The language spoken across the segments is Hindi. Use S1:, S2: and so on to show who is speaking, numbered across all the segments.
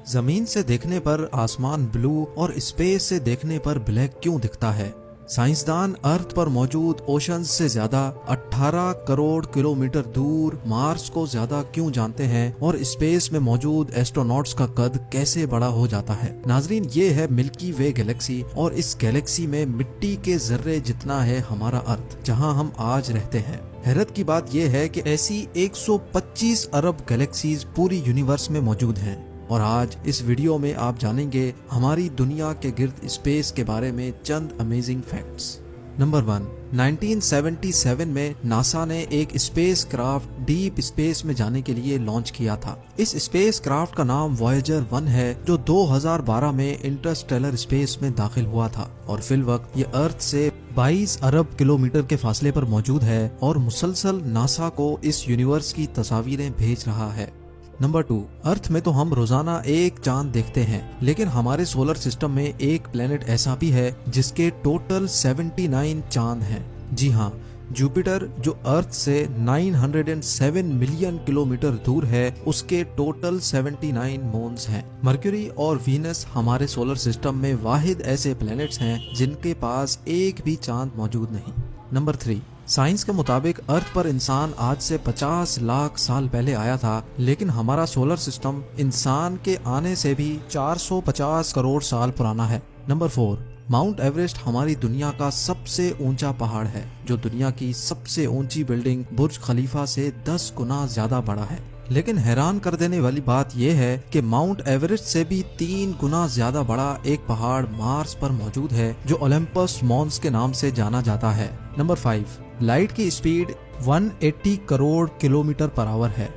S1: जमीन से देखने पर आसमान ब्लू और स्पेस से देखने पर ब्लैक क्यों दिखता है? साइंसदान अर्थ पर मौजूद ओशंस से ज्यादा 18 करोड़ किलोमीटर दूर मार्स को ज्यादा क्यों जानते हैं और स्पेस में मौजूद एस्ट्रोनॉट्स का कद कैसे बड़ा हो जाता है? नाजरीन, ये है मिल्की वे गैलेक्सी और इस गैलेक्सी में मिट्टी के जर्रे जितना है हमारा अर्थ, जहां हम आज रहते हैं। हैरत की बात यह है कि ऐसी 125 अरब गैलेक्सीज पूरी यूनिवर्स में मौजूद हैं और आज इस वीडियो में आप जानेंगे हमारी दुनिया के गिर्द स्पेस के बारे में चंद अमेजिंग फैक्ट्स। नंबर 1, 1977 में नासा ने एक स्पेस क्राफ्ट डीप स्पेस में जाने के लिए लॉन्च किया था। इस स्पेस क्राफ्ट का नाम वॉयेजर 1 है, जो 2012 में इंटरस्टेलर स्पेस में दाखिल हुआ था और फिल वक्त ये अर्थ से 22 अरब किलोमीटर के फासले पर मौजूद है और मुसलसल नासा को इस यूनिवर्स की तस्वीरें भेज रहा है। नंबर 2, अर्थ में तो हम रोजाना एक चांद देखते हैं, लेकिन हमारे सोलर सिस्टम में एक प्लेनेट ऐसा भी है जिसके टोटल 79 चांद हैं। जी हाँ, जुपिटर जो अर्थ से 907 मिलियन किलोमीटर दूर है, उसके टोटल 79 मून्स हैं। मर्क्यूरी और वीनस हमारे सोलर सिस्टम में वाहिद ऐसे प्लैनेट्स हैं जिनके पास एक भी चांद मौजूद नहीं। नंबर 3, साइंस के मुताबिक अर्थ पर इंसान आज से 50 लाख साल पहले आया था, लेकिन हमारा सोलर सिस्टम इंसान के आने से भी 450 करोड़ साल पुराना है। नंबर 4, माउंट एवरेस्ट हमारी दुनिया का सबसे ऊंचा पहाड़ है, जो दुनिया की सबसे ऊंची बिल्डिंग बुर्ज खलीफा से 10 गुना ज्यादा बड़ा है। लेकिन हैरान कर देने वाली बात यह है कि माउंट एवरेस्ट से भी 3 गुना ज्यादा बड़ा एक पहाड़ मार्स पर मौजूद है, जो ओलंपस मॉन्स के नाम से जाना जाता है। नंबर 5, लाइट की speed 180 crore kilometre per hour है।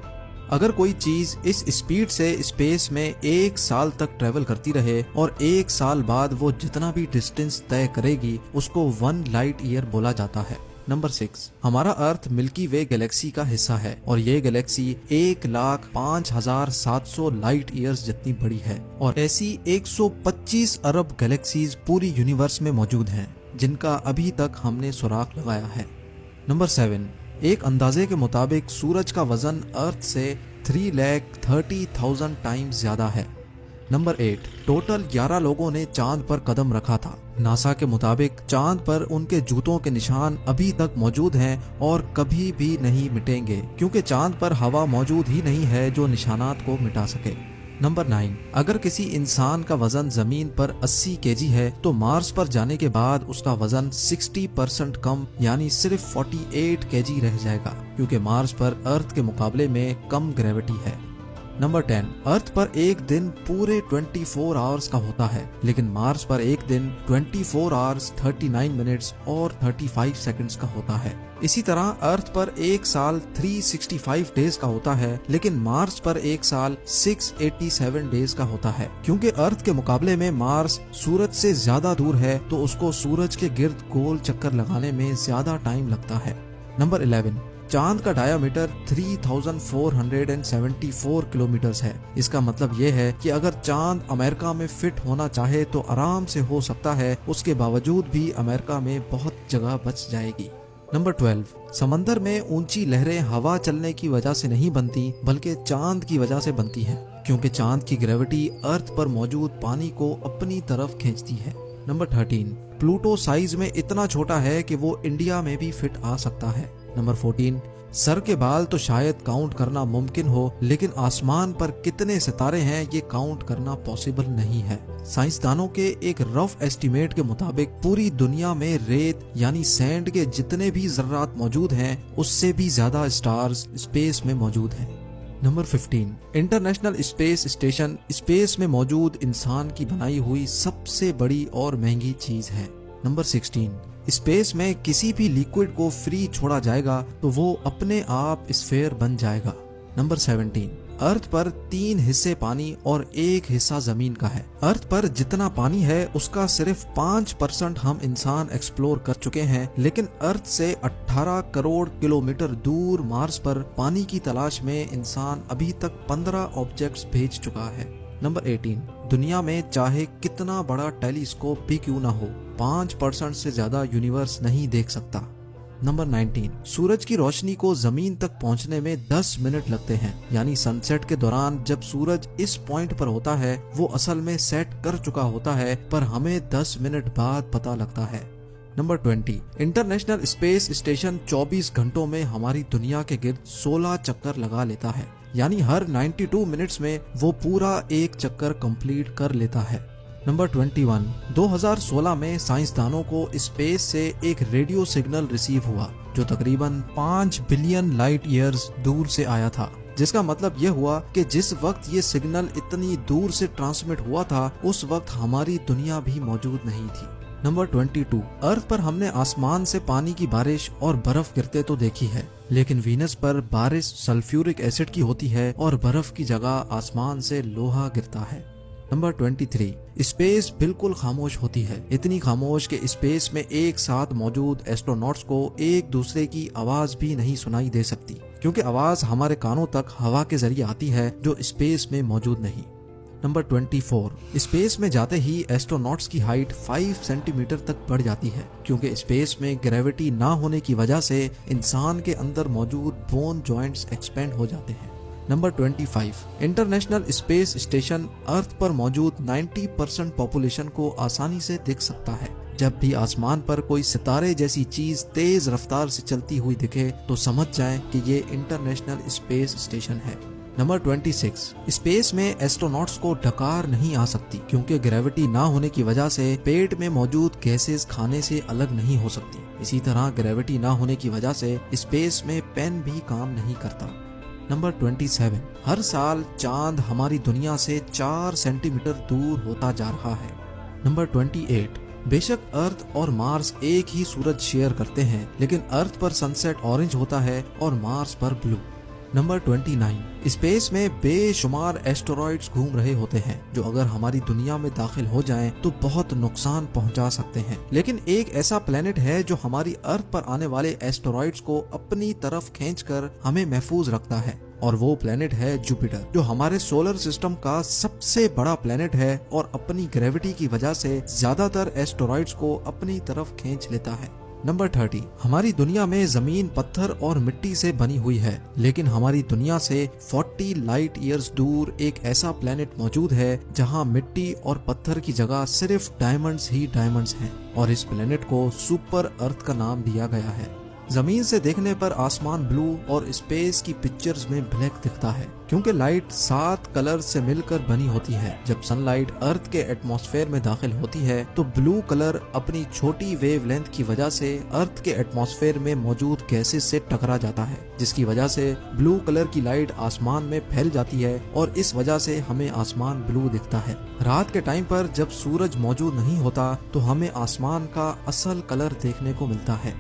S1: अगर कोई चीज इस स्पीड से स्पेस में 1 साल तक ट्रेवल करती रहे और 1 साल बाद वो जितना भी डिस्टेंस तय करेगी, उसको 1 लाइट ईयर बोला जाता है। नंबर 6, हमारा अर्थ मिल्की वे गैलेक्सी का हिस्सा है और ये गैलेक्सी 1,05,700 लाइट ईयर्स जितनी बड़ी है और ऐसी 125 अरब गैलेक्सीज पूरी यूनिवर्स में मौजूद हैं, जिनका अभी तक हमने सुराग लगाया है। नंबर 7, एक अंदाजे के मुताबिक सूरज का वजन अर्थ से 3,30,000 टाइम्स ज्यादा है। नंबर 8, टोटल 11 लोगों ने चांद पर कदम रखा था। नासा के मुताबिक चांद पर उनके जूतों के निशान अभी तक मौजूद हैं और कभी भी नहीं मिटेंगे, क्योंकि चांद पर हवा मौजूद ही नहीं है जो निशानात को मिटा सके। नंबर 9, अगर किसी इंसान का वजन जमीन पर 80 केजी है तो मार्स पर जाने के बाद उसका वजन 60% कम यानी सिर्फ 48 केजी रह जाएगा, क्योंकि मार्स पर अर्थ के मुकाबले में कम ग्रेविटी है। नंबर 10, अर्थ पर एक दिन पूरे 24 आवर्स का होता है, लेकिन मार्स पर एक दिन 24 आवर्स 39 मिनट्स और 35 सेकंड्स का होता है। इसी तरह अर्थ पर एक साल 365 डेज का होता है, लेकिन मार्स पर एक साल 687 डेज का होता है। क्योंकि अर्थ के मुकाबले में मार्स सूरज से ज्यादा दूर है, तो उसको सूरज के गिर्द गोल चक्कर लगाने में ज्यादा टाइम लगता है। नंबर 11, चांद का डायामीटर 3,474 किलोमीटर है। इसका मतलब ये है कि अगर चांद अमेरिका में फिट होना चाहे तो आराम से हो सकता है, उसके बावजूद भी अमेरिका में बहुत जगह बच जाएगी। नंबर 12, समंदर में ऊंची लहरें हवा चलने की वजह से नहीं बनती, बल्कि चांद की वजह से बनती हैं, क्योंकि चांद की ग्रेविटी अर्थ पर मौजूद पानी को अपनी तरफ खींचती है। नंबर 13, प्लूटो साइज में इतना छोटा है कि वो इंडिया में भी फिट आ सकता है। नंबर 14, सर के बाल तो शायद काउंट करना मुमकिन हो, लेकिन आसमान पर कितने सितारे हैं ये काउंट करना पॉसिबल नहीं है। साइंसदानों के एक रफ एस्टिमेट के मुताबिक पूरी दुनिया में रेत यानी सैंड के जितने भी जर्रात मौजूद हैं, उससे भी ज्यादा स्टार्स स्पेस में मौजूद हैं। Number 15, international space station space में मौजूद इंसान की बनाई हुई सबसे बड़ी और महंगी चीज है। नंबर 16, स्पेस में किसी भी लिक्विड को फ्री छोड़ा जाएगा तो वो अपने आप स्फेयर बन जाएगा। नंबर 17, अर्थ पर 3 हिस्से पानी और 1 हिस्सा जमीन का है। अर्थ पर जितना पानी है उसका सिर्फ 5% हम इंसान एक्सप्लोर कर चुके हैं, लेकिन अर्थ से 18 करोड़ किलोमीटर दूर मार्स पर पानी की तलाश में इंसान अभी तक 15 ऑब्जेक्ट्स भेज चुका है। नंबर 18, दुनिया में चाहे कितना बड़ा टेलीस्कोप भी क्यों ना हो, 5% से ज्यादा यूनिवर्स नहीं देख सकता। नंबर 19, सूरज की रोशनी को जमीन तक पहुंचने में 10 मिनट लगते हैं, यानी सनसेट के दौरान जब सूरज इस पॉइंट पर होता है वो असल में सेट कर चुका होता है, पर हमें 10 मिनट बाद पता लगता है। नंबर 20, इंटरनेशनल स्पेस स्टेशन 24 घंटों में हमारी दुनिया के गिर्द 16 चक्कर लगा लेता है, यानी हर 92 मिनट्स में वो पूरा एक चक्कर कंप्लीट कर लेता है। नंबर 21, 2016 में साइंसदानों को स्पेस से एक रेडियो सिग्नल रिसीव हुआ जो तकरीबन 5 बिलियन लाइट ईयर्स दूर से आया था, जिसका मतलब ये हुआ कि जिस वक्त ये सिग्नल इतनी दूर से ट्रांसमिट हुआ था उस वक्त हमारी दुनिया भी मौजूद नहीं थी। नंबर 22, अर्थ पर हमने आसमान से पानी की बारिश और बर्फ गिरते तो देखी है, लेकिन वीनस पर बारिश सल्फ्यूरिक एसिड की होती है और बर्फ की जगह आसमान से लोहा गिरता है। नंबर 23, स्पेस बिल्कुल खामोश होती है, इतनी खामोश कि स्पेस में एक साथ मौजूद एस्ट्रोनॉट्स को एक दूसरे की आवाज भी नहीं सुनाई दे सकती, क्योंकि आवाज हमारे कानों तक हवा के जरिए आती है जो स्पेस में मौजूद नहीं। नंबर 24, स्पेस में जाते ही एस्ट्रोनॉट्स की हाइट 5 सेंटीमीटर तक बढ़ जाती है, क्योंकि स्पेस में ग्रेविटी ना होने की वजह से इंसान के अंदर मौजूद बोन जॉइंट्स एक्सपेंड हो जाते हैं। नंबर 25, इंटरनेशनल स्पेस स्टेशन अर्थ पर मौजूद 90% पॉपुलेशन को आसानी से देख सकता है। जब भी आसमान पर कोई सितारे जैसी चीज तेज रफ्तार से चलती हुई दिखे तो समझ जाएं कि ये इंटरनेशनल स्पेस स्टेशन है। नंबर 26, स्पेस में एस्ट्रोनॉट्स को डकार नहीं आ सकती, क्योंकि ग्रेविटी ना होने की वजह से पेट में मौजूद गैसेस खाने से अलग नहीं हो सकती। इसी तरह ग्रेविटी ना होने की वजह से स्पेस में पेन भी काम नहीं करता। नंबर 27, हर साल चांद हमारी दुनिया से 4 सेंटीमीटर दूर होता जा रहा है। नंबर 28, बेशक अर्थ और मार्स एक ही सूरज शेयर करते हैं, लेकिन अर्थ पर सनसेट ऑरेंज होता है और मार्स पर ब्लू। नंबर 29, स्पेस में बेशुमार एस्टेरॉइड्स घूम रहे होते हैं जो अगर हमारी दुनिया में दाखिल हो जाएं तो बहुत नुकसान पहुंचा सकते हैं, लेकिन एक ऐसा प्लेनेट है जो हमारी अर्थ पर आने वाले एस्टेरॉइड्स को अपनी तरफ खींचकर हमें महफूज रखता है, और वो प्लेनेट है जुपिटर, जो हमारे सोलर सिस्टम का सबसे बड़ा प्लेनेट है और अपनी ग्रेविटी की वजह से ज्यादातर एस्टेरॉइड्स को अपनी तरफ खींच लेता है। नंबर 30, हमारी दुनिया में जमीन पत्थर और मिट्टी से बनी हुई है, लेकिन हमारी दुनिया से 40 लाइट ईयर्स दूर एक ऐसा प्लेनेट मौजूद है जहां मिट्टी और पत्थर की जगह सिर्फ डायमंड्स ही डायमंड्स हैं, और इस प्लेनेट को सुपर अर्थ का नाम दिया गया है। जमीन से देखने पर आसमान ब्लू और स्पेस की पिक्चर्स में ब्लैक दिखता है, क्योंकि लाइट 7 कलर से मिलकर बनी होती है। जब सनलाइट अर्थ के एटमॉस्फेयर में दाखिल होती है तो ब्लू कलर अपनी छोटी वेवलेंथ की वजह से अर्थ के एटमॉस्फेयर में मौजूद गैसेस से टकरा जाता है, जिसकी वजह से ब्लू कलर की लाइट आसमान में फैल जाती है और इस वजह से हमें आसमान ब्लू दिखता है। रात के टाइम पर जब सूरज मौजूद नहीं होता तो हमें आसमान का असल कलर देखने को मिलता है।